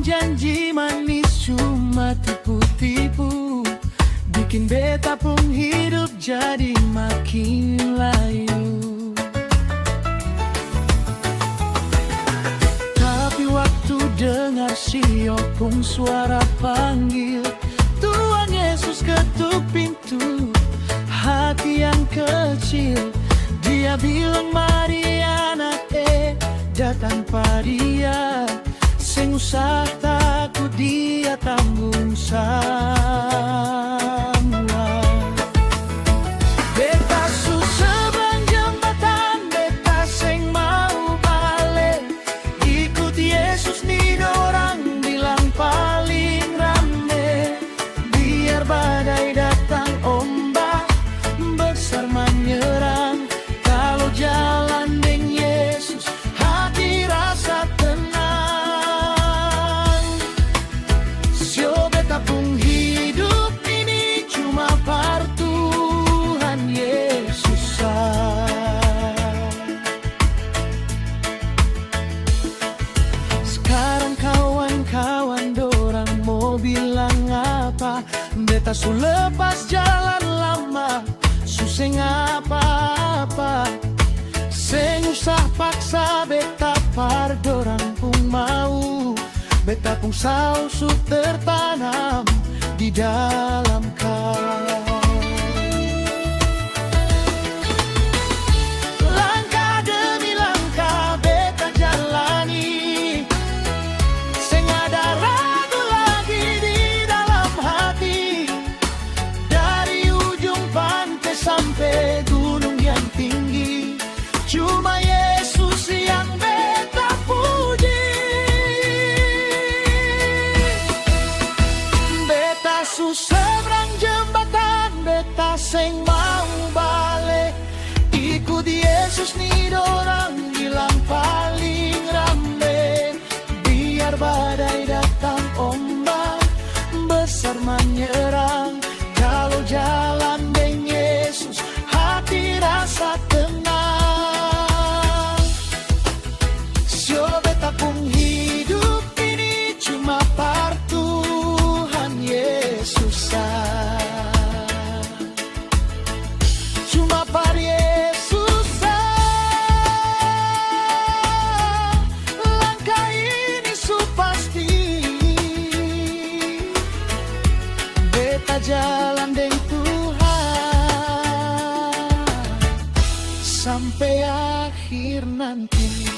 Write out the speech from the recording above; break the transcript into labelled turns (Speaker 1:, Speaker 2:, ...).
Speaker 1: janji manis cuma tipu-tipu, bikin beta pun hidup jadi makin layu. Tapi waktu dengar si Opung suara panggil Tuhan Yesus ketuk pintu hati yang kecil. Dia bilang mari anak datang pada sing usah takut, dia tanggung semua. Beta seberang jembatan, beta sing mau balik. Ikut Yesus nih dorang bilang paling rame. Biar badai datang ombak besar menyerang, kalau jalan dengan Yesus hati rasa tenang. Sio beta pun hidup ini cuma par Tuhan Yesus. Sekarang kawan-kawan dorang mau bilang apa? Beta su lepas jalan lama, suseng apa-apa. Seng usah paksa beta par dorang pun mau. Beta pun sausu tertanam di dalam kau. Langkah demi langkah beta jalani, seng ada ragu lagi di dalam hati. Dari ujung pantai sampai gunung yang tinggi, cuma Yesus yang beta puji. Beta seberang jembatan, beta seng mau balik. Ikut Yesus nih dorang bilang paling rame. Biar badai datang ombak besar menyerang, kalau jalan dengan Yesus hati rasa tenang. Sio beta pun hidup ini cuma par Tuhan Yesus. Cuma par Yesus. Langkah ini su pasti. Beta jalan dengan Tuhan sampai akhir nanti.